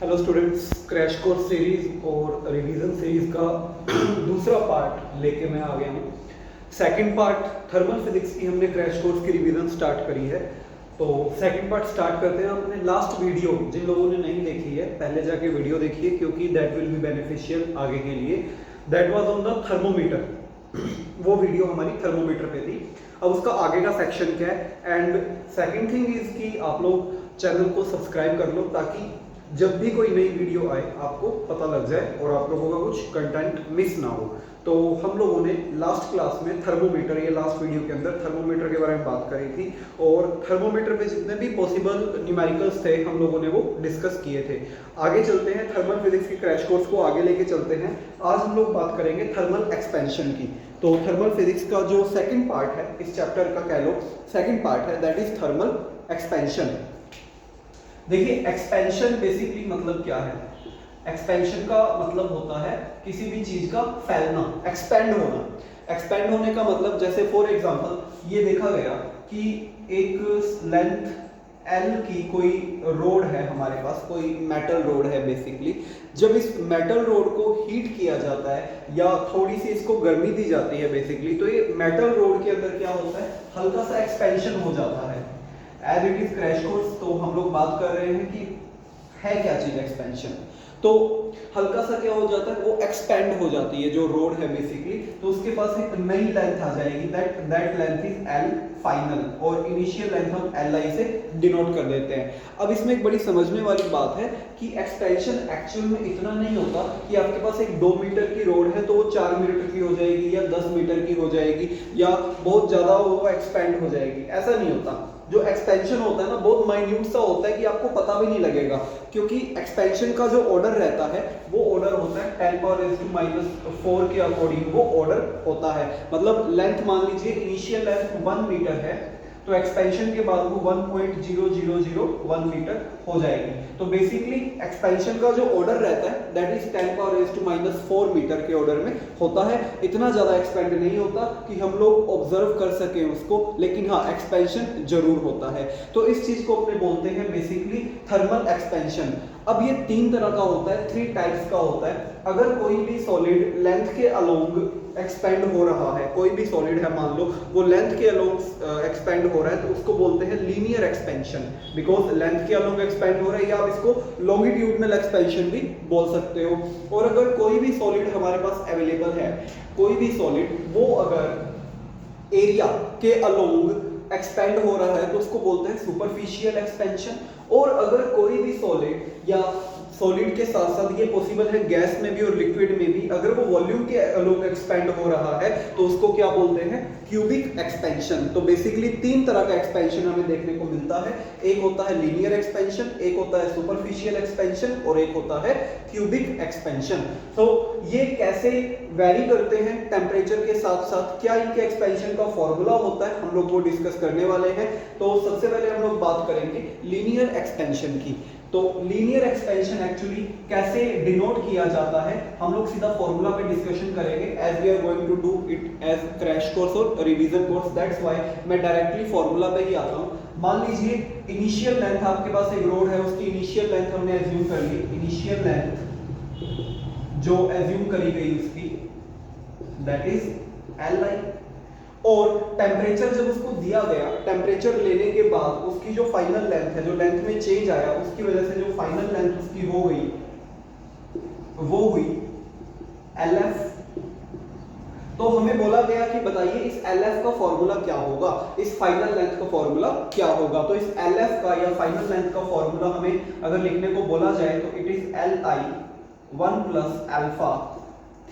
Hello students, crash course series और revision series का दूसरा पार्ट लेके मैं आ गया हूँ। सेकंड पार्ट थर्मल फिजिक्स की हमने क्रैश कोर्स की रिवीजन स्टार्ट करी है। तो सेकंड पार्ट स्टार्ट करते हैं। हमने लास्ट वीडियो जिन लोगों ने नहीं देखी है पहले जाके वीडियो देखिए, क्योंकि दैट विल बी बेनिफिशियल आगे के लिए। That was on the thermometer. वो वीडियो हमारी थर्मोमीटर पे थी। अब उसका आगे का सेक्शन क्या है। एंड सेकंड थिंग इज कि आप लोग चैनल को सब्सक्राइब कर लो, ताकि जब भी कोई नई वीडियो आए आपको पता लग जाए और आप लोगों का कुछ कंटेंट मिस ना हो। तो हम लोगों ने लास्ट क्लास में थर्मोमीटर, ये लास्ट वीडियो के अंदर थर्मोमीटर के बारे में बात करी थी, और थर्मोमीटर पे जितने भी पॉसिबल न्यूमेरिकल्स थे हम लोगों ने वो डिस्कस किए थे। आगे चलते हैं, थर्मल फिजिक्स की क्रैश कोर्स को आगे लेके चलते हैं। आज हम लोग बात करेंगे थर्मल एक्सपेंशन की। तो थर्मल फिजिक्स का जो सेकेंड पार्ट है इस चैप्टर का, कह लो सेकेंड पार्ट है, दैट इज थर्मल एक्सपेंशन। देखिए, एक्सपेंशन बेसिकली मतलब क्या है। एक्सपेंशन का मतलब होता है किसी भी चीज का फैलना, एक्सपेंड होना। एक्सपेंड होने का मतलब, जैसे फॉर एग्जांपल ये देखा गया कि एक लेंथ एल की कोई रोड है हमारे पास, कोई मेटल रोड है बेसिकली। जब इस मेटल रोड को हीट किया जाता है या थोड़ी सी इसको गर्मी दी जाती है बेसिकली, तो ये मेटल रोड के अंदर क्या होता है, हल्का सा एक्सपेंशन हो जाता है। As it is crash course, तो हम लोग बात कर रहे हैं कि है क्या चीज एक्सपेंशन। तो हल्का सा क्या हो जाता है, वो एक्सपेंड हो जाती है जो रोड है बेसिकली, तो उसके पास एक नई लेंथ आ जाएगी, that length is L final, और इनिशियल लेंथ हम एल आई से डिनोट कर देते हैं। अब इसमें एक बड़ी समझने वाली बात है कि एक्सपेंशन एक्चुअल में इतना नहीं होता कि आपके पास एक 2 मीटर की रोड है तो वो 4 मीटर की हो जाएगी या 10 मीटर की हो जाएगी या बहुत ज्यादा वो एक्सपेंड हो जाएगी, ऐसा नहीं होता। जो एक्सपेंशन होता है ना, बहुत माइन्यूट सा होता है कि आपको पता भी नहीं लगेगा, क्योंकि एक्सपेंशन का जो ऑर्डर रहता है वो ऑर्डर होता है 10⁻⁻⁴ के अकॉर्डिंग वो ऑर्डर होता है। मतलब लेंथ मान लीजिए इनिशियल लेंथ 1 मीटर है, तो एक्सपेंशन के बाद वो 1.0001 मीटर हो जाएगी। तो बेसिकली एक्सपेंशन का जो ऑर्डर रहता है दैट इज 10⁻⁴ मीटर के ऑर्डर में होता है। इतना ज्यादा एक्सपेंड नहीं होता कि हम लोग ऑब्जर्व कर सकें उसको, लेकिन हाँ एक्सपेंशन जरूर होता है। तो इस चीज को अपने बोलते हैं बेसिकली थर्मल एक्सपेंशन। अब ये 3 तरह का होता है, 3 टाइप्स का होता है। अगर कोई भी सॉलिड लेंथ के अलोंग एक्सपेंड हो रहा है, कोई भी सॉलिड है मान लो वो लेंथ के अलोंग एक्सपेंड हो रहा है, तो उसको बोलते हैं लीनियर एक्सपेंशन, बिकॉज लेंथ के अलोंग एक्सपेंड हो रहा है, या आप इसको लॉन्गिट्यूडनल एक्सपेंशन भी बोल सकते हो। और अगर कोई भी सॉलिड हमारे पास अवेलेबल है, कोई भी सॉलिड वो अगर एरिया के अलोंग एक्सपेंड हो रहा है तो उसको बोलते हैं सुपरफिशियल एक्सपेंशन। और अगर कोई भी सॉलिड या सॉलिड के साथ साथ ये पॉसिबल है गैस में भी और लिक्विड में भी, अगर वो वॉल्यूम के अलोंग एक्सपेंड हो रहा है तो उसको क्या बोलते हैं, क्यूबिक एक्सपेंशन। तो बेसिकली 3 तरह का एक्सपेंशन हमें देखने को मिलता है। एक होता है लीनियर एक्सपेंशन, एक होता है सुपरफिशियल एक्सपेंशन, और एक होता है क्यूबिक एक्सपेंशन। तो ये कैसे वेरी करते हैं टेम्परेचर के साथ साथ, क्या इनके एक्सपेंशन का फॉर्मूला होता है, हम लोग वो डिस्कस करने वाले हैं। तो सबसे पहले हम लोग बात करेंगे लीनियर एक्सपेंशन की। तो लीनियर एक्सपेंशन एक्चुअली कैसे डिनोट किया जाता है, हम लोग सीधा फॉर्मूला पे डिस्कशन करेंगे, as we are going to do it as crash course और रिवीजन कोर्स, दैट्स व्हाई मैं डायरेक्टली फॉर्मूला पे ही आता हूं। मान लीजिए इनिशियल लेंथ, आपके पास एक रोड है, उसकी इनिशियल लेंथ हमने एज्यूम कर ली, इनिशियल लेंथ जो एज्यूम करी गई उसकी दैट इज एल आई, और टेम्परेचर जब उसको दिया गया, टेम्परेचर लेने के बाद उसकी जो फाइनल लेंथ है, जो लेंथ में चेंज आया उसकी वजह से जो फाइनल लेंथ उसकी हो गई वो हुई LF। तो हमें बोला गया कि बताइए इस LF का फॉर्मूला क्या होगा, इस फाइनल लेंथ का फॉर्मूला क्या होगा। तो इस LF का या फाइनल लेंथ का फॉर्मूला हमें अगर लिखने को बोला जाए तो it is LI 1 plus alpha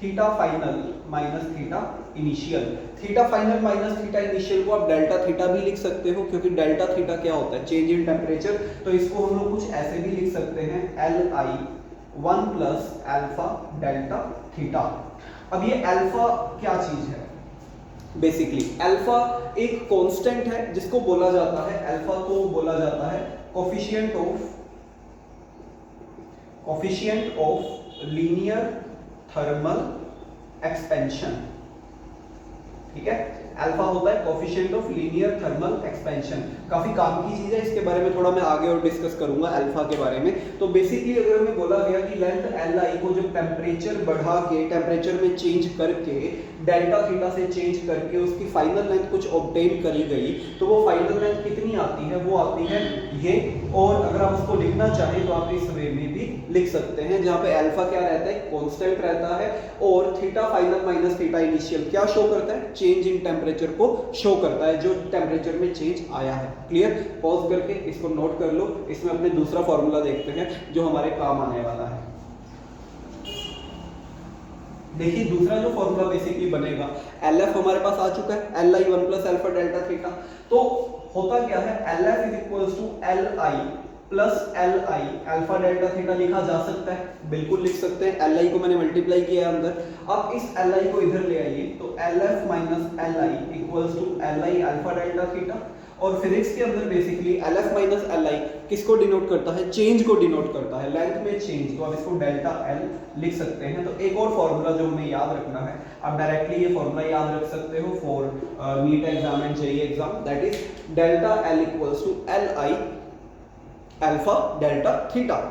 theta final minus theta initial. Theta final minus theta initial को आप डेल्टा थीटा भी लिख सकते हो, क्योंकि डेल्टा थीटा क्या होता है, चेंज इन टेम्परेचर। तो इसको हम लोग कुछ ऐसे भी लिख सकते हैं, LI 1 plus alpha delta theta. अब ये अल्फा क्या चीज है, बेसिकली अल्फा एक कांस्टेंट है जिसको बोला जाता है, अल्फा को बोला जाता है coefficient of linear thermal expansion. ठीक है, अल्फा होता है coefficient of linear thermal expansion. काफी काम की चीज है, इसके बारे में थोड़ा मैं आगे और डिस्कस करूंगा अल्फा के बारे में। तो बेसिकली अगर हमें बोला गया कि लेंथ एल आई को जब टेम्परेचर बढ़ा के टेम्परेचर में चेंज करके डेल्टा थीटा से चेंज करके उसकी फाइनल लेंथ कुछ ऑब्टेन करी गई, तो वो फाइनल लेंथ कितनी आती है, वो आती है ये। और अगर आप उसको लिखना चाहें तो आप इस वे में भी लिख सकते हैं, जहां पे अल्फा क्या रहता है, कांस्टेंट रहता है, और theta final minus theta initial क्या शो करता है, चेंज इन टेम्परेचर को शो करता है, जो टेम्परेचर में चेंज आया है। क्लियर? पॉज करके इसको नोट कर लो। इसमें अपने दूसरा फॉर्मूला देखते हैं जो हमारे काम आने वाला है। देखिए दूसरा जो फॉर्मूला बेसिकली बनेगा, एल एफ हमारे पास आ चुका है, L I one plus alpha delta theta. तो होता क्या है, L F is equals to L I plus L I alpha delta theta लिखा जा सकता है, बिल्कुल लिख सकते हैं। एल आई को मैंने मल्टीप्लाई किया अंदर, अब इस एल आई को इधर ले आइए, तो L F minus L I equals to L I alpha delta theta. और फिजिक्स के अंदर basically L F minus L I किसको डिनोट करता है, चेंज को डिनोट करता है, लेंथ में चेंज, तो आप इसको डेल्टा एल लिख सकते हैं। तो एक और फॉर्मूला जो हमें याद रखना है, आप डायरेक्टली ये फॉर्मूला याद रख सकते हो for NEET exam and JEE exam, that is delta L equals to L I alpha delta theta.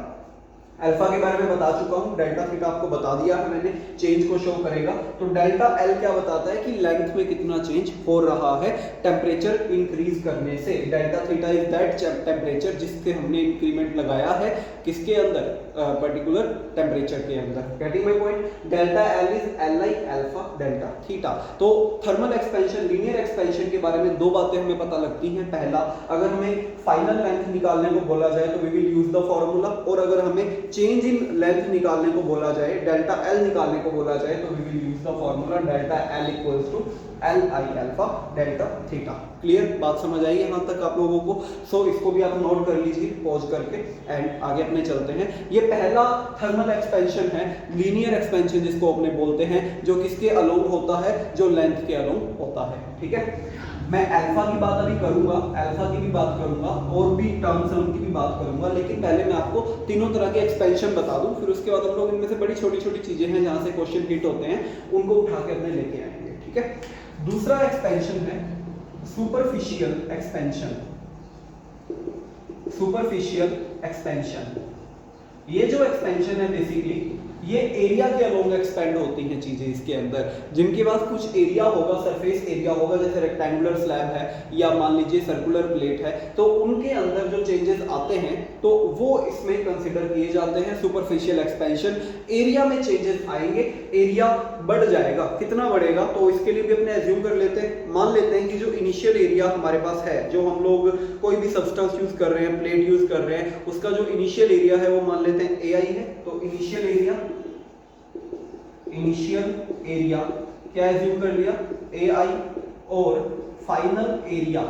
Alpha के बारे में बता चुका हूं, डेल्टा थीटा आपको बता दिया है मैंने, चेंज को शो करेगा। तो डेल्टा एल क्या बताता है कि लेंथ में कितना चेंज हो रहा है टेम्परेचर इंक्रीज करने से। Delta theta is that temperature जिसके हमने इंक्रीमेंट लगाया है, किसके अंदर, पर्टिकुलर टेम्परेचर के अंदर। Getting my point? Delta L is L I alpha delta theta. तो थर्मल एक्सपेंशन, लीनियर एक्सपेंशन के बारे में दो बातें हमें पता लगती हैं। पहला, अगर हमें फाइनल लेंथ निकालने को बोला जाए तो we will use the formula, और अगर हमें चेंज इन लेंथ निकालने को बोला जाए, डेल्टा एल निकालने को बोला जाए, तो we will use the formula delta L equals to L I alpha delta theta. Clear? बात समझ आई यहां तक आप लोगों को? सो इसको भी आप नोट कर लीजिए पॉज करके, एंड आगे अपने चलते हैं। ये पहला थर्मल एक्सपेंशन है, लीनियर एक्सपेंशन जिसको अपने बोलते हैं, जो किसके अलोंग होता है, जो लेंथ के अलोंग होता है। ठीक है, मैं अल्फा की बात अभी करूंगा, अल्फा की भी बात करूंगा, और भी टर्म्स हैं उनकी भी बात करूंगा, लेकिन पहले मैं आपको तीनों तरह के एक्सपेंशन बता दूं, फिर उसके बाद हम लोग इनमें से बड़ी छोटी छोटी चीजें हैं जहां से क्वेश्चन हिट होते हैं, उनको उठा के अपने लेके आएंगे। ठीक है, दूसरा एक्सपेंशन है सुपरफिशियल एक्सपेंशन। सुपरफिशियल एक्सपेंशन, ये जो एक्सपेंशन है बेसिकली ये एरिया के अलोंग एक्सपेंड होती हैं चीजें इसके अंदर, जिनके पास कुछ एरिया होगा, सरफेस एरिया होगा, जैसे रेक्टेंगुलर स्लैब है या मान लीजिए सर्कुलर प्लेट है, तो उनके अंदर जो चेंजेस आते हैं तो वो इसमें कंसीडर किए जाते हैं सुपरफिशियल एक्सपेंशन। एरिया में चेंजेस आएंगे, एरिया बढ़ जाएगा, कितना बढ़ेगा, तो इसके लिए भी अपने एज्यूम कर लेते हैं, मान लेते हैं कि जो इनिशियल एरिया हमारे पास है, जो हम लोग कोई भी सब्सटेंस यूज कर रहे हैं, प्लेट यूज कर रहे हैं, उसका जो इनिशियल एरिया है वो मान लेते हैं ए आई है। तो इनिशियल एरिया क्या एज्यूम कर लिया, ए आई, और फाइनल एरिया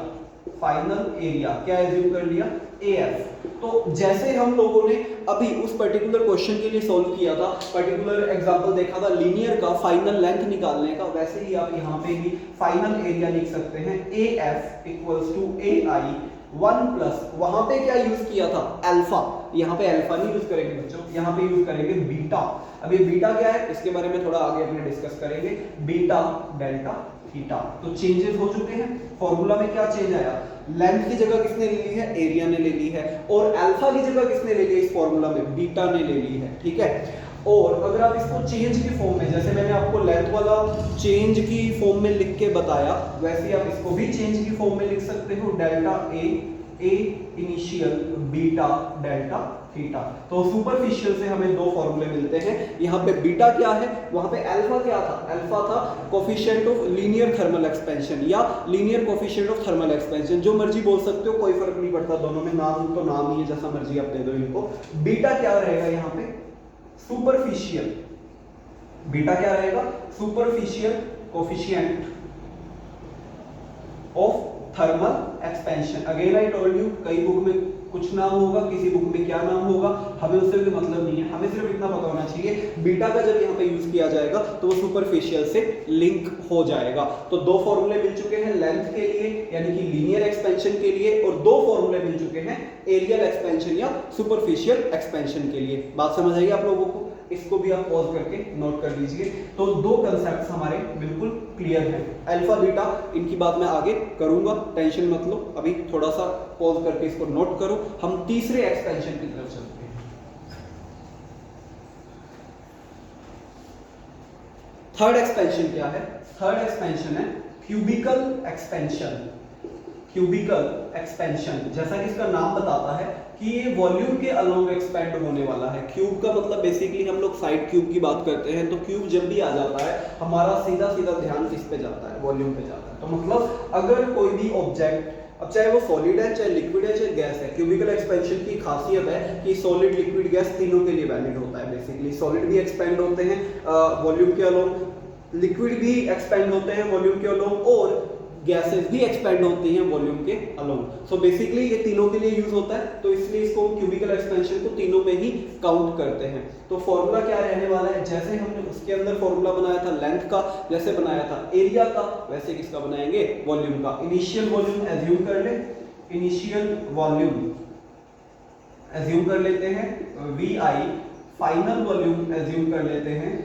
क्या एज्यूम कर लिया, ए एफ। तो जैसे हम लोगों ने अभी उस पर्टिकुलर क्वेश्चन के लिए सॉल्व किया था, पर्टिकुलर एग्जांपल देखा था लीनियर का फाइनल लेंथ निकालने का, वैसे ही आप यहाँ पे भी फाइनल एरिया लिख सकते हैं, A F equals to A I one plus, वहां पे क्या यूज किया था, अल्फा, यहाँ पे अल्फा नहीं यूज करेंगे बच्चों, यहाँ पे यूज करेंगे बीटा। अब ये बीटा क्या है, इसके बारे में थोड़ा आगे अपने डिस्कस करेंगे। बीटा डेल्टा थीटा, तो चेंजेस हो चुके हैं। फॉर्मूला में क्या चेंज आया, लेंथ की जगह किसने ले ली है, एरिया ने ले ली है, और अल्फा की जगह किसने ले ली है इस फॉर्मूला में, बीटा ने ले ली है। ठीक है, और अगर आप इसको चेंज की फॉर्म में, जैसे मैंने आपको लेंथ वाला चेंज की फॉर्म में लिख के बताया, वैसे आप इसको भी चेंज की फॉर्म में लिख सकते हो, delta A initial beta delta theta. तो सुपरफिशियल से हमें दो फॉर्मूले मिलते हैं। यहाँ पे बीटा क्या है, वहां पे अल्फा क्या था, अल्फा था coefficient of linear thermal expansion या linear coefficient of thermal expansion, जो मर्जी बोल सकते हो, कोई फर्क नहीं पड़ता, दोनों में नाम तो नाम ही है, जैसा मर्जी आप दे दो इनको। बीटा क्या रहेगा यहाँ पे, सुपरफिशियल, बीटा क्या रहेगा, superficial coefficient of thermal expansion. Again I told you, कई बुक में कुछ नाम होगा, किसी बुक में क्या नाम होगा, हमें उससे भी मतलब नहीं है, हमें सिर्फ इतना पता होना चाहिए बीटा का जब यहाँ पे यूज किया जाएगा तो वो सुपरफिशियल से लिंक हो जाएगा। तो दो फॉर्मूले मिल चुके हैं लेंथ के लिए यानी कि लीनियर एक्सपेंशन के लिए, और दो फॉर्मूले मिल चुके हैं एरियल एक्सपेंशन या सुपरफिशियल एक्सपेंशन के लिए। बात समझ आई आप लोगों को? इसको भी आप पॉज करके नोट कर लीजिए। तो दो कंसेप्ट हमारे बिल्कुल क्लियर हैं। अल्फा बीटा इनकी बात मैं आगे करूंगा, टेंशन मत लो, अभी थोड़ा सा पॉज करके इसको नोट करो। हम तीसरे एक्सपेंशन की तरफ चलते हैं। थर्ड एक्सपेंशन क्या है? थर्ड एक्सपेंशन है क्यूबिकल एक्सपेंशन। क्यूबिकल एक्सपेंशन, जैसा कि इसका नाम बताता है कि ये वॉल्यूम के अलोंग एक्सपेंड होने वाला है। क्यूब का मतलब बेसिकली हम लोग साइड क्यूब की बात करते हैं, तो क्यूब जब भी आ जाता है हमारा सीधा सीधा ध्यान किस पे जाता है? वॉल्यूम पे जाता है। तो मतलब अगर कोई भी ऑब्जेक्ट, अब चाहे वो सॉलिड है, चाहे लिक्विड है, चाहे गैस है, क्यूबिकल एक्सपेंशन की खासियत है कि सॉलिड, लिक्विड, गैस तीनों के लिए वैलिड होता है। बेसिकली सॉलिड भी एक्सपेंड होते हैं वॉल्यूम के अलोंग, लिक्विड भी एक्सपेंड होते हैं वॉल्यूम के अलोंग, और गैसेस भी एक्सपेंड होती हैं वॉल्यूम के अलोंग। सो बेसिकली ये तीनों के लिए यूज होता है, तो इसलिए इसको क्यूबिकल एक्सपेंशन को तीनों में ही काउंट करते हैं। तो फॉर्मूला क्या रहने वाला है? जैसे हमने उसके अंदर फॉर्मूला बनाया था लेंथ का, जैसे बनाया था एरिया का, वैसे किसका बनाएंगे? वॉल्यूम का। इनिशियल वॉल्यूम एज्यूम कर ले, इनिशियल वॉल्यूम एज्यूम कर लेते हैं V I, final volume assume कर लेते हैं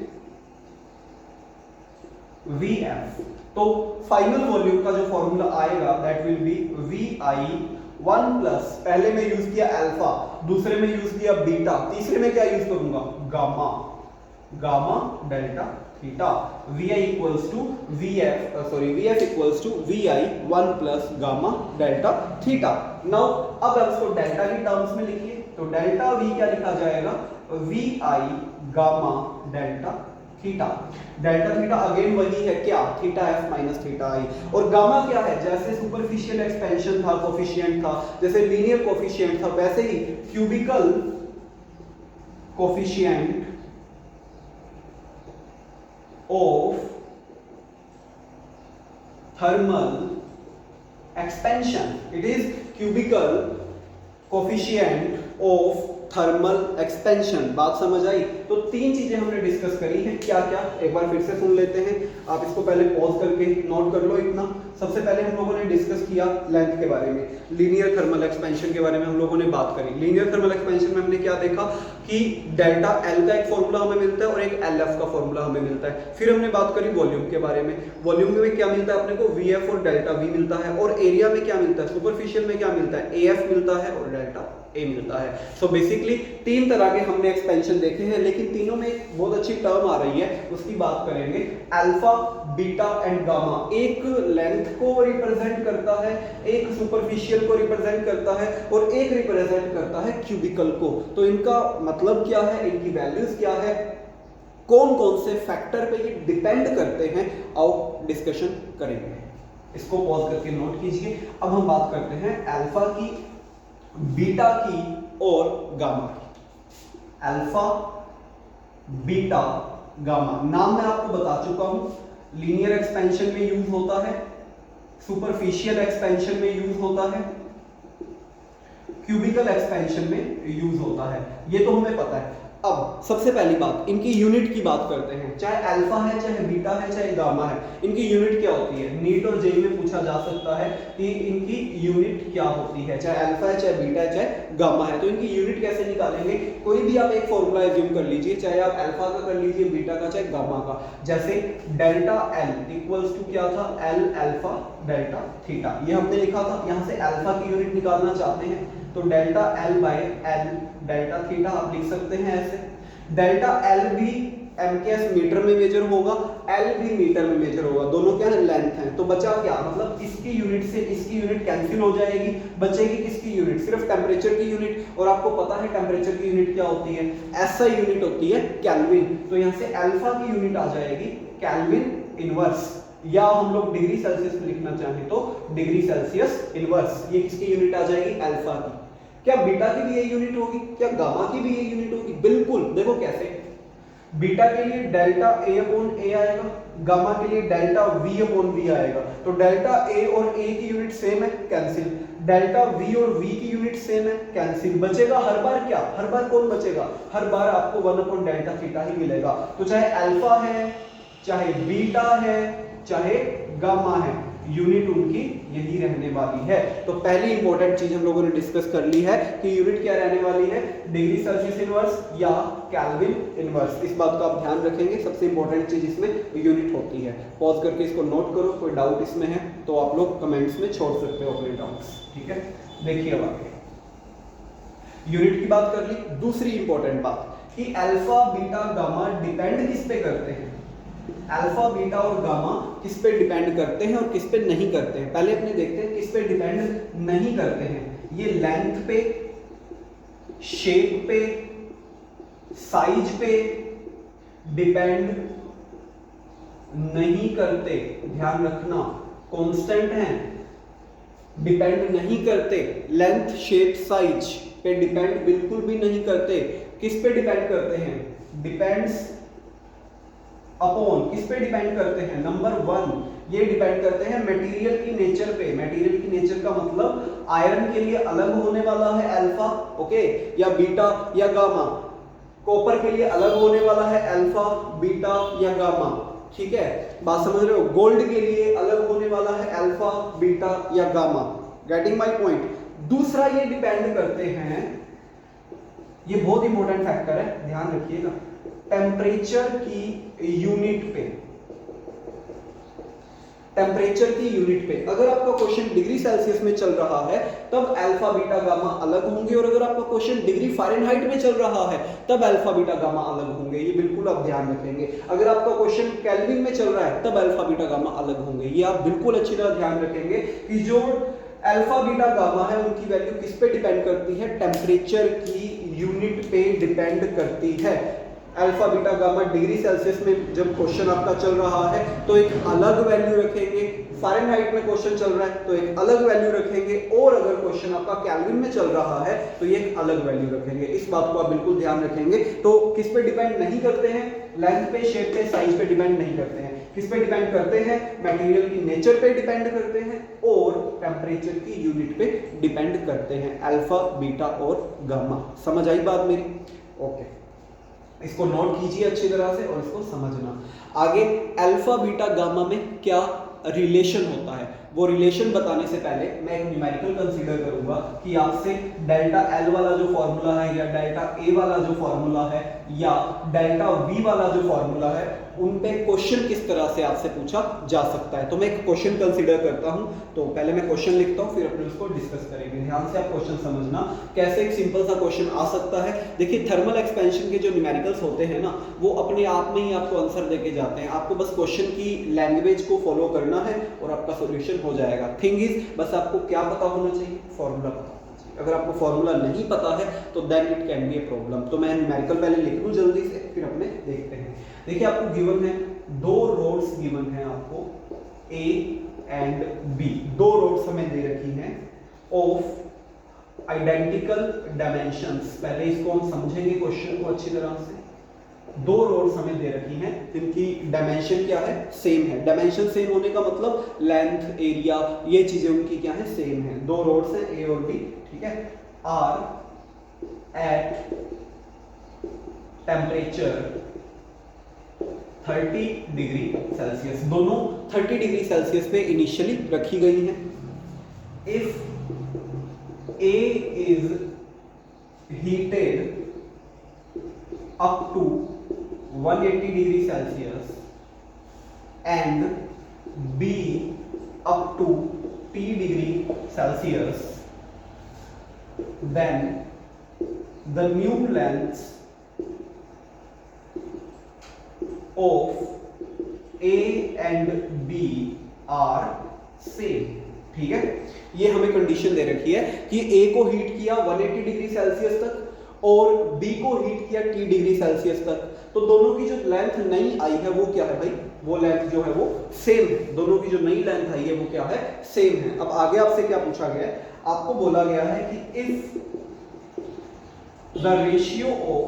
वी एफ। तो फाइनल वॉल्यूम का जो फॉर्मूला आएगा that will be V I 1 plus, पहले में यूज किया अल्फा, दूसरे में यूज किया बीटा, तीसरे में क्या यूज करूंगा? Gamma, gamma delta theta. V I equals to V F, sorry V F equals to V I 1 plus gamma delta theta. Now अब आप इसको डेल्टा की टर्म्स में लिखिए, तो डेल्टा वी क्या लिखा जाएगा? V I gamma delta theta. Delta theta again वही है क्या? Theta F minus theta I. और गामा क्या है? जैसे सुपरफिशियल एक्सपेंशन था, कोफिशिएंट था, जैसे लीनियर कोफिशिएंट था, वैसे ही cubical coefficient of thermal expansion, it is cubical coefficient of thermal expansion. बात समझ आई? तो तीन चीजें हमने डिस्कस करी हैं। क्या क्या? एक बार फिर से सुन लेते हैं, आप इसको पहले पॉज करके नोट कर लो इतना। सबसे पहले हम लोगों ने डिस्कस किया लेंथ के बारे में, लीनियर थर्मल एक्सपेंशन के बारे में हम लोगों ने बात करी। लीनियर थर्मल एक्सपेंशन में हमने क्या देखा कि डेल्टा एल का एक फॉर्मूला हमें मिलता है और एक एल एफ का फॉर्मूला हमें मिलता है। फिर हमने बात करी वॉल्यूम के बारे में, वॉल्यूम में क्या मिलता है अपने को? वी एफ और डेल्टा वी मिलता है। और एरिया में क्या मिलता है? सुपरफिशियल में क्या मिलता है? ए एफ मिलता है और डेल्टा ए मिलता है। सो बेसिकली तीन तरह के हमने एक्सपेंशन देखे हैं, लेकिन तीनों में एक बहुत अच्छी टर्म आ रही है, उसकी बात करेंगे। Alpha, beta and gamma. एक लेंथ को रिप्रेजेंट करता है, एक सुपरफिशियल को रिप्रेजेंट करता है और एक रिप्रेजेंट करता है क्यूबिकल को। तो इनका मतलब क्या है, इनकी वैल्यूज क्या है, कौन कौन से फैक्टर पे ये डिपेंड करते हैं, आओ डिस्कशन करेंगे। इसको पॉज करके नोट कीजिए। अब हम बात करते हैं अल्फा की, बीटा की और गामा की। Alpha, beta, gamma. नाम मैं आपको बता चुका हूं, लीनियर एक्सपेंशन में यूज होता है, सुपरफिशियल एक्सपेंशन में यूज होता है, क्यूबिकल एक्सपेंशन में यूज होता है, ये तो हमें पता है। अब सबसे पहली बात, इनकी यूनिट की बात करते हैं। चाहे अल्फा है, चाहे बीटा है, चाहे गामा है, इनकी यूनिट क्या होती है? नीट और जेई में पूछा जा सकता है कि इनकी यूनिट क्या होती है, चाहे अल्फा है, चाहे बीटा है, चाहे गामा है। तो इनकी यूनिट कैसे निकालेंगे? कोई भी आप एक फॉर्मूला एज्यूम कर लीजिए, चाहे आप अल्फा का कर लीजिए, बीटा का, चाहे गामा का। जैसे डेल्टा एल इक्वल्स टू क्या था? L alpha delta theta. ये हमने लिखा था। यहां से अल्फा की यूनिट निकालना चाहते हैं तो delta L by L delta theta आप लिख सकते हैं ऐसे। डेल्टा एल भी एमकेएस मीटर में मेजर होगा, एल भी मीटर में मेजर होगा, दोनों क्या है? लेंथ है। तो बचा क्या? मतलब इसकी यूनिट से इसकी यूनिट कैंसिल हो जाएगी, बचेगी किसकी यूनिट? सिर्फ टेम्परेचर की यूनिट। और आपको पता है टेम्परेचर की यूनिट क्या होती है? ऐसा यूनिट होती है केल्विन। तो यहाँ से अल्फा की यूनिट आ जाएगी केल्विन इनवर्स, या हम लोग डिग्री सेल्सियस में लिखना चाहें तो डिग्री सेल्सियस इनवर्स। ये किसकी यूनिट आ जाएगी? अल्फा की। क्या बीटा की भी ये यूनिट होगी? क्या गामा की भी ये यूनिट होगी? बिल्कुल। देखो कैसे, बीटा के लिए डेल्टा ए अपॉन ए आएगा, गामा के लिए डेल्टा वी अपॉन वी आएगा। तो डेल्टा ए और ए की यूनिट सेम है, कैंसिल। डेल्टा वी और वी की यूनिट सेम है, कैंसिल। बचेगा हर बार क्या? हर बार कौन बचेगा? हर बार आपको 1 अपॉन डेल्टा थीटा ही मिलेगा। तो चाहे अल्फा है, चाहे बीटा है, चाहे गामा है, यूनिट उनकी यही रहने वाली है। तो पहली इंपॉर्टेंट चीज हम लोगों ने डिस्कस कर ली है कि यूनिट क्या रहने वाली है, डिग्री सेल्सियस इनवर्स या केल्विन इनवर्स। इस बात का आप ध्यान रखेंगे, सबसे इंपॉर्टेंट चीज इसमें यूनिट होती है। पॉज करके इसको नोट करो, कोई डाउट इसमें है तो आप लोग कमेंट्स में छोड़ सकते हो अपने डाउट्स, ठीक है। देखिए अब आगे यूनिट की बात कर ली। दूसरी इंपॉर्टेंट बात कि अल्फा बीटा गामा डिपेंड किस पे करते हैं, अल्फा बीटा और गामा किस पे डिपेंड करते हैं और किस पे नहीं करते हैं। पहले अपने देखते हैं किस पे डिपेंड नहीं करते हैं। ये लेंथ पे, शेप पे, साइज पे डिपेंड नहीं करते, ध्यान रखना, कांस्टेंट हैं, डिपेंड नहीं करते। लेंथ, शेप, साइज पे डिपेंड बिल्कुल भी नहीं करते। किस पे डिपेंड करते हैं, डिपेंड्स अपॉन, किस पे डिपेंड करते हैं, नंबर 1 ये डिपेंड करते हैं मटेरियल की नेचर पे। मटेरियल की नेचर का मतलब आयरन के लिए अलग होने वाला है अल्फा, ओके, या बीटा या गामा। कॉपर के लिए अलग होने वाला है अल्फा, बीटा या गामा, ठीक है, बात समझ रहे हो। गोल्ड के लिए अलग होने वाला है अल्फा, बीटा या गामा। Getting my point. दूसरा ये डिपेंड करते हैं, ये बहुत इंपॉर्टेंट फैक्टर है, ध्यान रखिएगा, टेम्परेचर की यूनिट पे। टेम्परेचर की यूनिट पे अगर आपका क्वेश्चन डिग्री सेल्सियस में चल रहा है तब अल्फा बीटा गामा अलग होंगे, और अगर आपका क्वेश्चन डिग्री फ़ारेनहाइट में चल रहा है तब अल्फा बीटा गामा अलग होंगे। ये बिल्कुल आप ध्यान रखेंगे। अगर आपका क्वेश्चन केल्विन में चल रहा है तब अल्फा बीटा गामा अलग होंगे। ये आप बिल्कुल अच्छी तरह ध्यान रखेंगे कि जो अल्फा बीटा गामा है उनकी वैल्यू किस पे डिपेंड करती है, टेम्परेचर की यूनिट पे डिपेंड करती है। Alpha beta gamma degree Celsius में जब क्वेश्चन आपका चल रहा है तो एक अलग वैल्यू रखेंगे, फ़ारेनहाइट में क्वेश्चन चल रहा है तो एक अलग वैल्यू रखेंगे, और अगर क्वेश्चन आपका केल्विन में चल रहा है तो ये एक अलग वैल्यू रखेंगे। इस बात को आप बिल्कुल ध्यान रखेंगे। तो किस पे डिपेंड नहीं करते हैं, लेंथ पे, शेप पे, साइज पे डिपेंड नहीं करते हैं। किस पे डिपेंड करते हैं, मटेरियल की नेचर पे डिपेंड करते हैं और टेम्परेचर की यूनिट पे डिपेंड करते हैं, अल्फा बीटा और गामा। समझ आई बात मेरी? ओके, इसको नोट कीजिए अच्छी तरह से और इसको समझना। आगे अल्फा बीटा गामा में क्या रिलेशन होता है, वो रिलेशन बताने से पहले मैं एक न्यूमेरिकल कंसीडर करूंगा कि आपसे डेल्टा एल वाला जो फॉर्मूला है या डेल्टा ए वाला जो फॉर्मूला है या डेल्टा वी वाला जो फॉर्मूला है उन पे क्वेश्चन किस तरह से आपसे पूछा जा सकता है। तो मैं एक क्वेश्चन कंसीडर करता हूं, तो पहले मैं क्वेश्चन लिखता हूं फिर अपने उसको डिस्कस करेंगे। ध्यान से आप क्वेश्चन समझना कैसे एक सिंपल सा क्वेश्चन आ सकता है। देखिए थर्मल एक्सपेंशन के जो न्यूमेरिकल्स होते हैं ना वो अपने आप में ही आपको आंसर देके जाते हैं। आपको बस क्वेश्चन की लैंग्वेज को फॉलो करना है और आपका सोल्यूशन हो जाएगा। थिंग इज बस आपको क्या पता होना चाहिए, फॉर्मूला पता होना चाहिए। अगर आपको फॉर्मूला नहीं पता है तो then it can be a problem. तो मैं न्यूमेरिकल पहले लिख लूं जल्दी से फिर अपने देखते हैं। देखिए आपको गिवन है, दो रोड्स गिवन है आपको A एंड B, दो रोड्स हमें दे रखी हैं ऑफ आइडेंटिकल डायमेंशंस। पहले इसको हम समझेंगे क्वेश्चन को अच्छी तरह से। दो रोड्स हमें दे रखी हैं जिनकी डायमेंशन क्या है, सेम है। डायमेंशन सेम होने का मतलब लेंथ, एरिया, ये चीजें उनकी क्या है, सेम है। दो रोड्स हैं A और B, ठीक है, are at temperature 30 degree Celsius, दोनों 30 डिग्री सेल्सियस पे इनिशियली रखी गई हैं। If A is heated up to 180 degree Celsius and B up to T degree Celsius, then the new lengths of A and B are same। ठीक है, ये हमें condition दे रखी है कि A को हीट किया 180 डिग्री सेल्सियस तक और B को हीट किया T डिग्री सेल्सियस तक, तो दोनों की जो लेंथ नई आई है वो क्या है भाई, वो लेंथ जो है वो सेम है। दोनों की जो नई लेंथ आई है वो क्या है, सेम है। अब आगे आपसे क्या पूछा गया है, आपको बोला गया है कि if the ratio of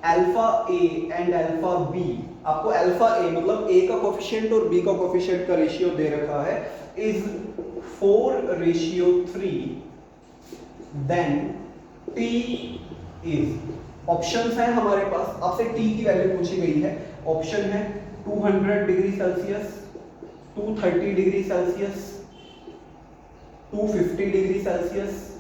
alpha A and alpha B, आपको अल्फा ए मतलब ए का कोफिशिएंट और बी का कोफिशिएंट का रेशियो दे रखा है, is 4:3, then T is, options हैं हमारे पास, आपसे T की वैल्यू पूछी गई है। ऑप्शन है 200 degree Celsius, 230 degree Celsius, 250 degree Celsius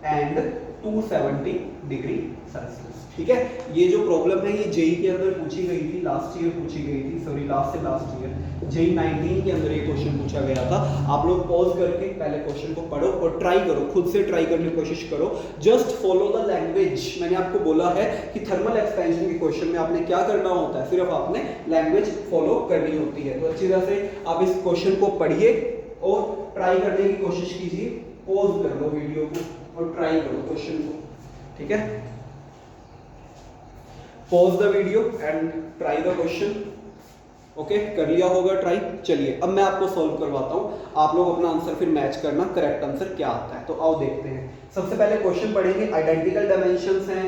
and 270 degree Celsius. ठीक है, ये जो प्रॉब्लम है ये जेई के अंदर पूछी गई थी, लास्ट ईयर पूछी गई थी, सॉरी लास्ट ईयर जेई 19 के अंदर ये क्वेश्चन पूछा गया था। आप लोग पॉज करके पहले क्वेश्चन को पढ़ो और ट्राई करो, खुद से ट्राई करने की कोशिश करो। Just follow the language. मैंने आपको बोला है कि थर्मल एक्सपेंशन के क्वेश्चन में आपने क्या करना होता है, सिर्फ आपने लैंग्वेज फॉलो करनी होती है। तो अच्छी तरह से आप इस क्वेश्चन को पढ़िए और ट्राई करने की कोशिश कीजिए। पॉज कर लो वीडियो को और ट्राई करो क्वेश्चन को। ठीक है, pause the video and try the question. Okay, कर लिया होगा ट्राई। चलिए अब मैं आपको सॉल्व करवाता हूं, आप लोग अपना आंसर फिर मैच करना, करेक्ट आंसर क्या आता है। तो आओ देखते हैं। सबसे पहले क्वेश्चन पढ़ेंगे। आइडेंटिकल डायमेंशंस हैं,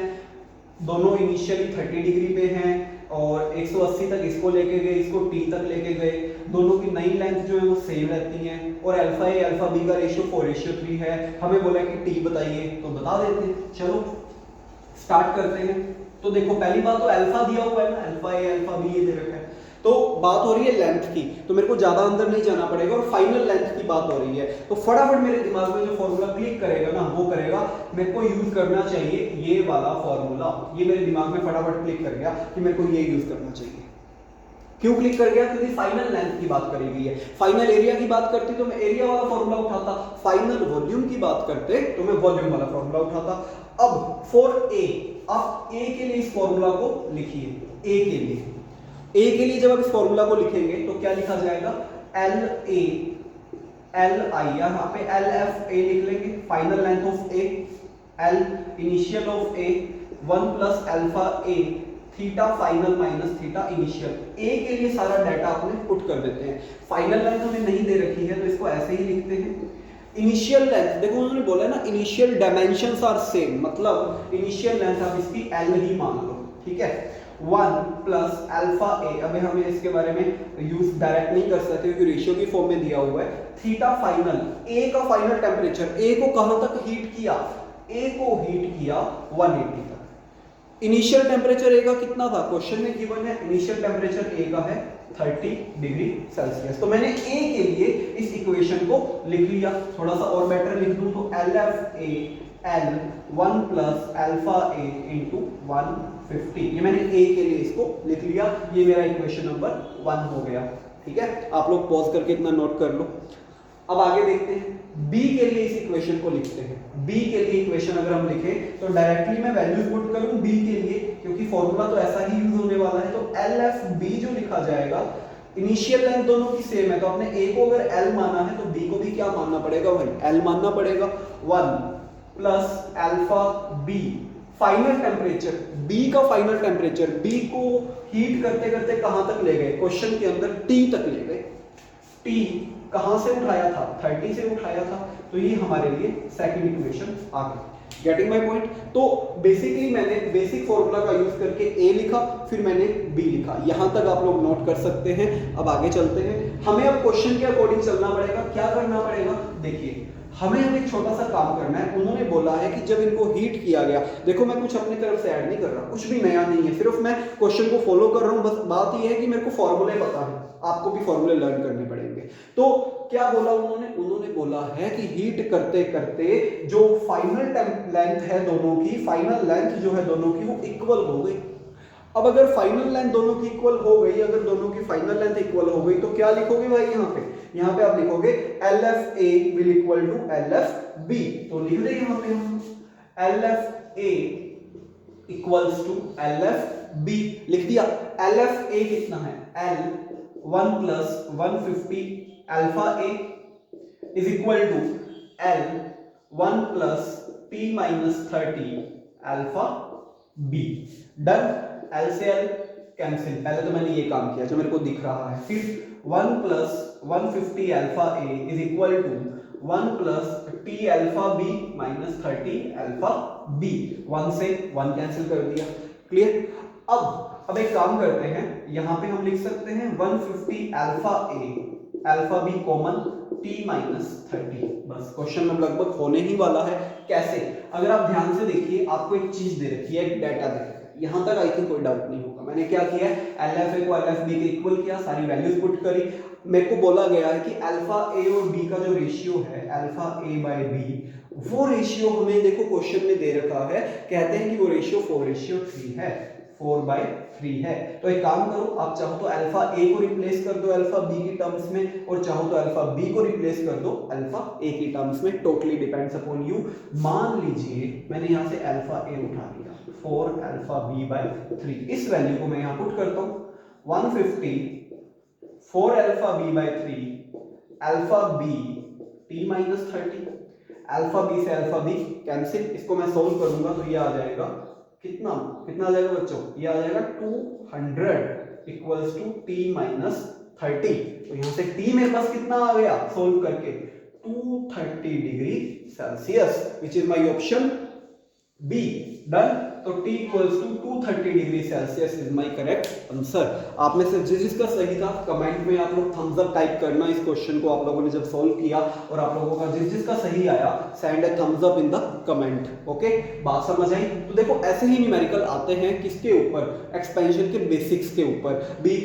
दोनों इनिशियली 30 डिग्री पे हैं और 180 तक इसको लेके गए, इसको t तक लेके गए। दोनों की नई लेंथ जो है वो सेम रहती है और अल्फा ए अल्फा बी का रेशियो 4:3 है। हमें बोला कि t बताइए, तो बता देते हैं। चलो स्टार्ट करते हैं। तो देखो पहली बात तो अल्फा दिया हुआ है ना, अल्फा ए अल्फा बी ये दे रखा है। तो बात हो रही है लेंथ की, तो मेरे को ज्यादा अंदर नहीं जाना पड़ेगा और फाइनल लेंथ की बात हो रही है। तो फटाफट मेरे दिमाग में जो फॉर्मूला क्लिक करेगा ना वो करेगा, मेरे को यूज करना चाहिए ये वाला फॉर्मूला। ये मेरे दिमाग में फटाफट क्लिक कर गया कि मेरे को ये यूज करना चाहिए। क्यों क्लिक कर गया? क्योंकि फाइनल लेंथ की बात करी गई है। फाइनल एरिया की बात करती तो मैं एरिया वाला फॉर्मूला उठाता, फाइनल वॉल्यूम की बात करते तो मैं वॉल्यूम वाला फॉर्मूला उठाता। अब फॉर ए, आप ए के लिए इस फॉर्मूला को लिखिए। ए के लिए, ए के लिए जब आप इस फॉर्मूला को लिखेंगे तो क्या लिखा जाएगा? एल ए एल आई, यहाँ पे एल एफ ए लिख लेंगे, final length of A, L initial of A, 1 plus alpha A theta final minus theta initial. A के लिए सारा डाटा अपने पुट कर देते हैं। फाइनल लेंथ हमें नहीं दे रखी है तो इसको ऐसे ही लिखते हैं। इनिशियल लेंथ, देखो उन्होंने बोला है ना इनिशियल डायमेंशंस आर सेम, मतलब इनिशियल लेंथ आप इसकी एल ही मान लो। ठीक है, 1 प्लस अल्फा ए, अभी हमें इसके बारे में यूज डायरेक्ट नहीं कर सकते क्योंकि रेशियो की फॉर्म में दिया हुआ है। थीटा फाइनल, ए का फाइनल टेम्परेचर, ए को कहां तक हीट किया? ए को हीट किया 180 तक। इनिशियल टेम्परेचर ए का कितना था? क्वेश्चन में गिवन है इनिशियल टेम्परेचर ए का है 30 डिग्री सेल्सियस। तो मैंने ए के लिए इस इक्वेशन को लिख लिया। थोड़ा सा और बेटर लिख दूं तो L F A L 1 plus alpha A into 150, ये मैंने ए के लिए इसको लिख लिया। ये मेरा इक्वेशन नंबर 1 हो गया। ठीक है, आप लोग पॉज करके इतना नोट कर लो। अब आगे देखते हैं। बी के लिए इस इक्वेशन को लिखते हैं। बी के लिए इक्वेशन अगर हम लिखें तो डायरेक्टली मैं वैल्यू पुट करूं बी के लिए, क्योंकि फॉर्मूला तो ऐसा ही यूज होने वाला है। तो एल एफ बी जो लिखा जाएगा, इनिशियल लेंथ दोनों की सेम है तो आपने ए को अगर एल माना है तो बी को भी क्या मानना पड़ेगा भाई? एल मानना पड़ेगा। 1 plus alpha B, final temperature, B का फाइनल टेम्परेचर, बी को हीट करते करते कहां तक ले गए? क्वेश्चन के अंदर टी तक ले गए। टी कहां से उठाया था? 30 से उठाया था। तो ये हमारे लिए सेकंड इक्वेशन आ गई। Getting my point? तो बेसिकली मैंने बेसिक फॉर्मूला का यूज करके ए लिखा, फिर मैंने बी लिखा। यहां तक आप लोग नोट कर सकते हैं। अब आगे चलते हैं। हमें अब क्वेश्चन के अकॉर्डिंग चलना पड़ेगा। क्या करना पड़ेगा? देखिए, हमें अब एक छोटा सा काम करना है। उन्होंने बोला है कि जब इनको हीट किया गया, देखो मैं कुछ अपनी तरफ से ऐड नहीं कर रहा, कुछ भी नया नहीं है, सिर्फ मैं क्वेश्चन को फॉलो कर रहा हूं। बस बात यह है कि मेरे को फॉर्मूले पता है, आपको भी फॉर्मूले लर्न करने पड़ेंगे। तो क्या बोला उन्होंने? उन्होंने बोला है कि हीट करते करते जो फाइनल लेंथ है दोनों की, फाइनल लेंथ जो है दोनों की वो इक्वल हो गई। अब अगर फाइनल लेंथ दोनों की इक्वल हो गई, अगर दोनों की फाइनल लेंथ इक्वल हो गई तो क्या लिखोगे भाई? यहाँ पे आप लिखोगे L F A will equal to L F B. तो लिख दे यहाँ पे हम L F A equals to L F B, लिख दिया। एल एफ ए कितना है? L 1 plus 150 alpha A is equal to L 1 plus T minus 30 alpha B. Done? L से एल कैंसिल। पहले तो मैंने ये काम किया जो मेरे को दिख रहा है। फिर 1 plus 150 alpha A is equal to 1 plus T alpha B minus 30 alpha B. 1 से 1 कैंसिल कर दिया। क्लियर? अब एक काम करते हैं, यहां पे हम लिख सकते हैं 150 alpha A alpha B common T minus 30। बस क्वेश्चन में लगभग होने ही वाला है। कैसे? अगर आप ध्यान से देखिए, आपको एक चीज दे रखी है, एक डाटा दे रखा है। यहां तक आई थिंक कोई डाउट नहीं होगा। मैंने क्या किया है, LFA को LFB के इक्वल किया, सारी वैल्यूज पुट करी। मेरे को बोला गया है कि अल्फा ए और बी का जो रेशियो है अल्फा ए बाय बी, वो रेशियो हमें देखो क्वेश्चन में दे रखा है, कहते हैं कि वो रेशियो 4:3 है, 4/3 है। तो एक काम करो, आप चाहो तो अल्फा ए को रिप्लेस कर दो अल्फा बी की टर्म्स में, और चाहो तो अल्फा बी को रिप्लेस कर दो अल्फा ए की टर्म्स में, टोटली डिपेंड्स अपॉन यू। मान लीजिए मैंने यहां से अल्फा ए उठा लिया, 4 अल्फा बी बाय 3, इस वैल्यू को मैं यहां पुट करता हूं, 150 4 alpha B by 3 alpha B t minus 30, alpha B से अल्फा बी कैंसिल, इसको मैं सोल्व करूंगा तो ये आ जाएगा कितना कितना आ जाएगा बच्चों, ये आ जाएगा 200 इक्वल्स टू t माइनस 30। तो यहां से t मेरे पास कितना आ गया सोल्व करके, 230 degree Celsius, which is my option B. Done. तो t equals to 230 degree Celsius is my correct answer. आप में से जिसका सही था कमेंट में आप लोग थम्स अप टाइप करना। इस क्वेश्चन को आप लोगों ने जब सॉल्व किया और आप लोगों का जिसका सही आया, send a thumbs up in the comment. Okay, बात समझ आई? तो देखो ऐसे ही न्यूमेरिकल आते हैं किसके ऊपर, एक्सपेंशन के बेसिक्स के ऊपर भी।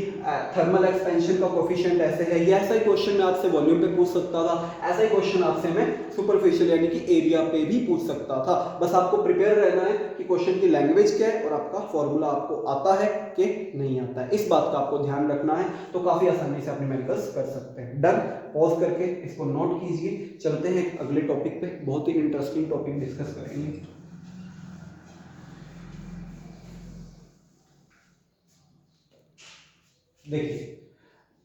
थर्मल एक्सपेंशन का कोफिशिएंट ऐसे है, ये ऐसा ही क्वेश्चन मैं आपसे वॉल्यूम पे पूछ सकता था, ऐसा ही क्वेश्चन आपसे मैं सुपरफिशियल यानी कि एरिया पे भी पूछ सकता था। बस आपको प्रिपेयर रहना है कि क्वेश्चन की लैंग्वेज क्या है और आपका फॉर्मूला आपको आता है कि नहीं आता है, इस बात का आपको ध्यान रखना है। तो काफी आसानी से आप न्यूमेरिकल्स कर सकते हैं। डन। पॉज करके इसको नोट कीजिए, चलते हैं अगले टॉपिक पे, बहुत ही इंटरेस्टिंग टॉपिक डिस्कस करेंगे। देखिए,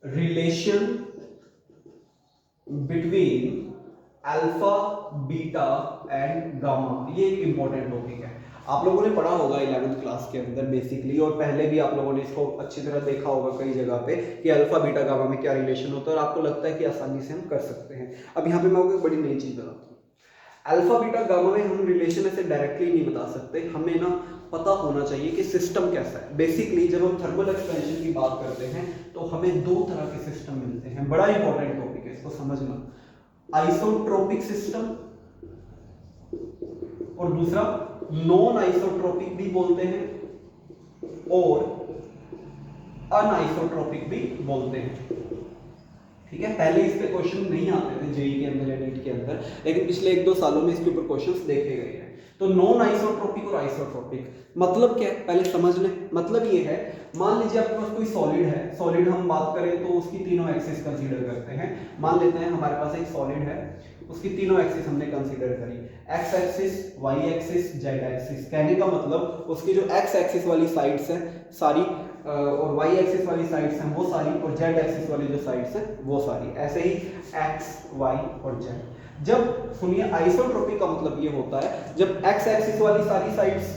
relation between alpha beta and gamma, ये एक इंपॉर्टेंट टॉपिक है। आप लोगों ने पढ़ा होगा 11th क्लास के अंदर बेसिकली, और पहले भी आप लोगों ने इसको अच्छी तरह देखा होगा कई जगह पे कि अल्फा बीटा गामा में क्या रिलेशन होता है, और आपको लगता है कि आसानी से हम कर सकते हैं। अब यहाँ पे मैं आपको एक बड़ी नई चीज बताता हूँ। अल्फा बीटा गामा में हम रिलेशन ऐसे डायरेक्टली नहीं बता सकते, हमें ना पता होना चाहिए कि सिस्टम कैसा है। बेसिकली जब हम थर्मल एक्सपेंशन की बात करते हैं तो हमें दो तरह के सिस्टम मिलते हैं, बड़ा इंपॉर्टेंट टॉपिक है, इसको समझना। आइसोट्रोपिक सिस्टम और दूसरा नॉन आइसोट्रोपिक भी बोलते हैं और अनआइसोट्रोपिक भी बोलते हैं। ठीक है, पहले इस पे क्वेश्चन नहीं आते थे जेई के अंदर या नीट के अंदर, लेकिन पिछले 1-2 सालों में इसके ऊपर क्वेश्चंस देखे गए हैं। तो नॉन आइसोट्रोपिक और आइसोट्रोपिक मतलब क्या है पहले समझ लें। मतलब ये है, मान लीजिए आपके पास कोई सॉलिड है, सॉलिड हम बात करें तो उसकी तीनों एक्सिस कंसीडर करते हैं। मान लेते हैं हमारे पास एक सॉलिड है, उसकी तीनों एक्सिस हमने कंसीडर करी, X axis, Y axis, Z axis. कहने का मतलब उसकी जो एक्स एक्सिस वाली साइड्स हैं सारी और वाई एक्सिस वाली साइड्स हैं वो सारी, और जेड एक्सिस वाली जो साइड्स हैं वो सारी, ऐसे ही एक्स, वाई और जेड। जब सुनिए, आइसोट्रोपिक का मतलब ये होता है जब एक्स एक्सिस वाली सारी साइड्स,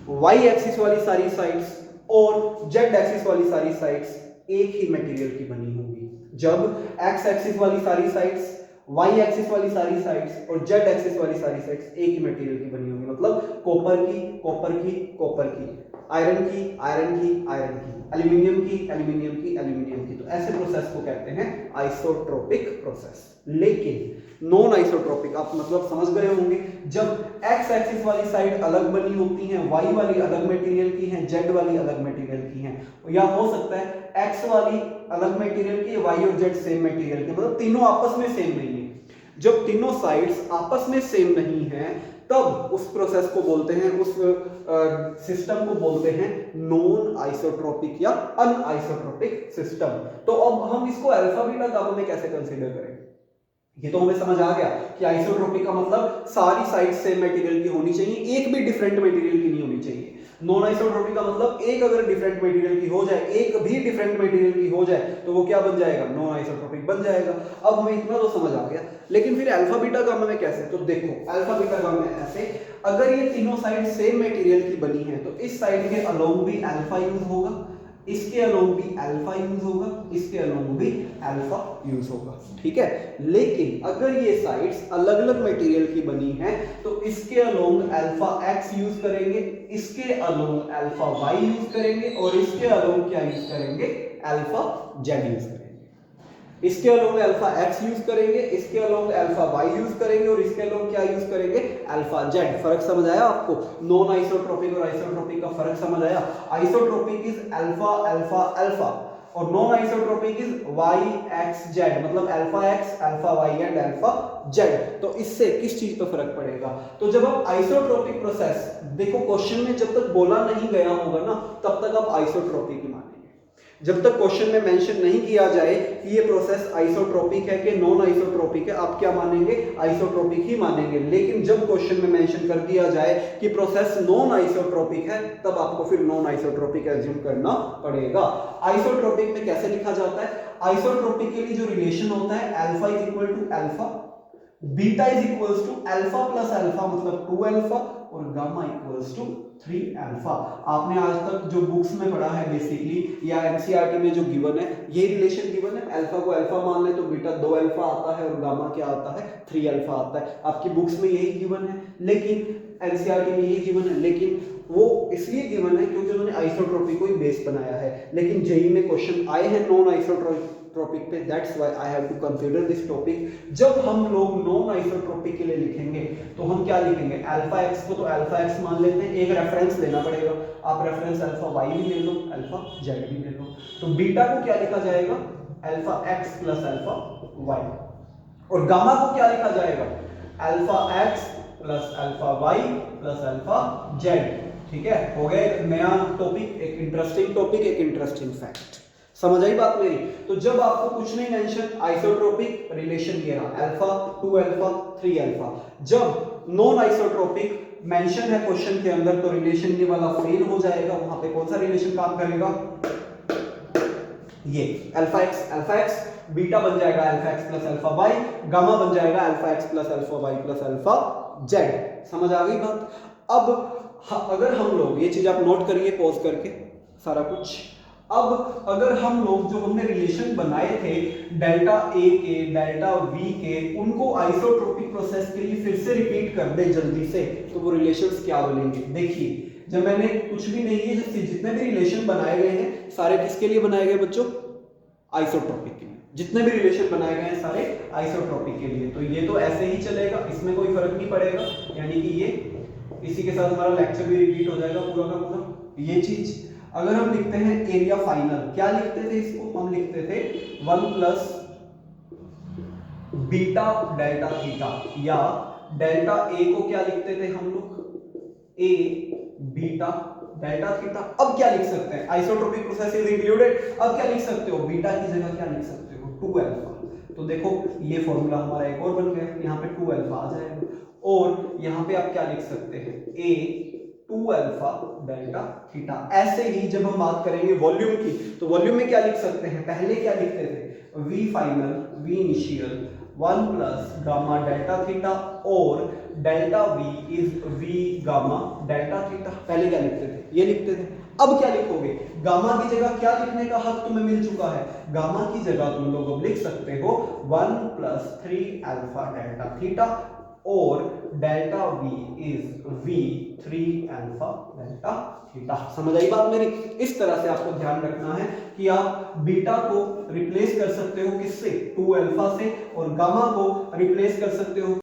वाई एक्सिस वाली सारी साइड्स और जेड एक्सिस वाली सारी साइड्स एक ही मटेरियल की बनी होंगी। जब एक्स एक्सिस वाली सारी साइड्स, वाई एक्सिस वाली सारी साइड्स और जेड एक्सिस वाली सारी साइड्स एक ही मटेरियल की बनी होंगी। मतलब कॉपर की कॉपर की कॉपर की, आयरन की आयरन की आयरन की, एल्यूमिनियम की एल्यूमिनियम की एल्यूमिनियम की। तो ऐसे प्रोसेस को कहते हैं आइसोट्रोपिक प्रोसेस। लेकिन नॉन आइसोट्रोपिक आप मतलब समझ गए होंगे, जब एक्स एक्सिस वाली साइड अलग बनी होती है, वाई वाली अलग मटेरियल की है, जेड वाली अलग मटेरियल की है, या हो सकता है एक्स वाली अलग मटेरियल की, वाई और जेड सेम मटेरियल की, मतलब तीनों आपस में सेम नहीं है। जब तीनों साइड्स आपस में सेम नहीं है तब उस प्रोसेस को बोलते हैं, उस सिस्टम को बोलते हैं नॉन आइसोट्रोपिक या अनआइसोट्रोपिक सिस्टम। तो अब हम इसको अल्फा बीटा गामा में कैसे कंसीडर करें, ये तो हमें समझ आ गया कि आइसोट्रोपिक का मतलब सारी साइड्स सेम मटेरियल की होनी चाहिए, एक भी डिफरेंट मटेरियल की नहीं होनी चाहिए। नॉन आइसोट्रोपिक का मतलब एक अगर डिफरेंट मटेरियल की हो जाए, एक भी डिफरेंट मटेरियल की हो जाए तो वो क्या बन जाएगा, नॉन आइसोट्रोपिक बन जाएगा। अब हमें इतना तो समझ आ गया, लेकिन फिर अल्फा बीटा गामा में कैसे? तो देखो अल्फा बीटा गामा में ऐसे, अगर ये तीनों साइड सेम मटेरियल की बनी है तो इस साइड के अलोंग भी अल्फा यूज होगा, इसके अलोंग भी अल्फा यूज होगा, इसके अलोंग भी अल्फा यूज होगा। ठीक है, लेकिन अगर ये साइड्स अलग अलग मटेरियल की बनी है तो इसके अलोंग अल्फा एक्स यूज करेंगे, इसके अलोंग अल्फा वाई यूज करेंगे और इसके अलोंग क्या यूज करेंगे, अल्फा जेड यूज करेंगे। इसके अलोंग अल्फा एक्स यूज करेंगे, इसके अलोंग अल्फा वाई यूज करेंगे और इसके अलोंग क्या यूज करेंगे, अल्फा जेड। फर्क समझ आया आपको? नॉन आइसोट्रोपिक और आइसोट्रोपिक का फर्क समझ आया? Isotropic is alpha alpha alpha और non isotropic is y x z, मतलब alpha x alpha y and alpha z. तो इससे किस चीज पर फर्क पड़ेगा? तो जब आप आइसोट्रोपिक प्रोसेस, देखो क्वेश्चन में जब तक बोला नहीं गया होगा ना तब तक आप आइसोट्रोपिक ही मानेंगे। जब तक क्वेश्चन में मेंशन नहीं किया जाए कि ये प्रोसेस आइसोट्रोपिक है कि नॉन आइसोट्रोपिक है, आप क्या मानेंगे? आइसोट्रोपिक ही मानेंगे। लेकिन जब क्वेश्चन में मेंशन कर दिया जाए कि प्रोसेस नॉन आइसोट्रोपिक है तब आपको फिर नॉन आइसोट्रोपिक एज्यूम करना पड़ेगा। आइसोट्रोपिक में कैसे लिखा जाता है? आइसोट्रोपिक के लिए जो रिलेशन होता है alpha is equal to alpha, beta is equals to alpha plus alpha मतलब 2 अल्फा और गामा इक्वल्स टू 3 अल्फा। आपने आज तक जो बुक्स में पढ़ा है बेसिकली या एनसीईआरटी में जो गिवन है ये रिलेशन गिवन है। अल्फा को अल्फा मान ले तो बीटा 2 अल्फा आता है और गामा क्या आता है? 3 अल्फा आता है। आपकी बुक्स में यही गिवन है, लेकिन एनसीईआरटी में यही गिवन है, लेकिन वो इसलिए गिवन है क्योंकि उन्होंने आइसोट्रोपिक को ही बेस बनाया है। लेकिन जेईई में क्वेश्चन आए हैं नॉन आइसोट्रोपिक पे, that's why I have to consider this topic. जब हम लोग नॉन आइसोट्रोपिक के लिए लिखेंगे तो हम क्या लिखेंगे? अल्फा एक्स को तो अल्फा एक्स मान लेते हैं, एक रेफरेंस लेना पड़ेगा। आप रेफरेंस अल्फा वाई भी ले लो, अल्फा जेड भी ले लो। तो बीटा को क्या लिखा जाएगा? Alpha X plus alpha Y. और गामा को क्या लिखा जाएगा? Alpha X plus alpha Y plus alpha Z. ठीक है, हो गया एक नया टॉपिक, एक इंटरेस्टिंग टॉपिक, एक इंटरेस्टिंग फैक्ट। समझ आई बात मेरी? तो जब आपको कुछ नहीं मेंशन, आइसोट्रोपिक रिलेशन ये रहा अल्फा 2 अल्फा 3 अल्फा। जब नॉन आइसोट्रोपिक मेंशन है क्वेश्चन के अंदर तो रिलेशन ये वाला फेल हो जाएगा। वहां पे कौन सा रिलेशन काम करेगा? ये अल्फा एक्स, बीटा बन जाएगा alpha X plus alpha Y, gamma बन जाएगा alpha X plus alpha Y plus alpha Z. समझ आ गई बात? अब अगर हम लोग ये चीज आप नोट करिए पॉज करके सारा कुछ। अब अगर हम लोग जो हमने रिलेशन बनाए थे डेल्टा ए के डेल्टा वी के, उनको आइसोट्रोपिक प्रोसेस के लिए फिर से रिपीट कर दे जल्दी से, तो वो रिलेशंस क्या बनेंगे? देखिए, जब मैंने कुछ भी नहीं है, जितने भी रिलेशन बनाए गए हैं सारे किसके लिए बनाए गए बच्चों? आइसोट्रोपिक के लिए। जितने भी रिलेशन बनाए गए हैं सारे आइसोट्रोपिक के लिए। तो ये तो ऐसे ही चलेगा, इसमें कोई फर्क नहीं पड़ेगा। यानी कि ये इसी के साथ हमारा लेक्चर भी रिपीट हो जाएगा पूरा का पूरा। ये चीज अगर हम लिखते हैं एरिया फाइनल, क्या लिखते थे इसको? हम लिखते थे 1 प्लस बीटा डेल्टा थीटा, या डेल्टा ए को क्या लिखते थे हम लोग? ए बीटा डेल्टा थीटा। अब क्या लिख सकते हैं? Isotropic process is included. अब क्या लिख सकते हो? बीटा की जगह क्या लिख सकते हो? 2 अल्फा। तो देखो ये फॉर्मूला हमारा एक और बन गया, यहाँ पे 2 अल्फा आ जाएगा। और यहाँ पे आप क्या लिख सकते हैं? ए 2 अल्फा डेल्टा थीटा। ऐसे ही जब हम बात करेंगे वॉल्यूम की, तो वॉल्यूम में क्या लिख सकते हैं? पहले क्या लिखते थे? V final v initial 1 plus gamma delta theta और delta we is v gamma delta theta. पहले क्या लिखते थे? ये लिखते थे। अब क्या लिखोगे? गामा की जगह क्या लिखने का हक तुम्हें मिल चुका है? गामा की जगह तुम लोग अब लिख सकते हो 1 प्लस 3 अल्फा डेल्टा थीटा और delta we is V 3 alpha delta theta. समझ आई बात मेरी? इस तरह से आपको ध्यान रखना है कि आप बीटा को रिप्लेस कर सकते हो किससे? 2 अल्फा से, और गामा को रिप्लेस कर सकते हो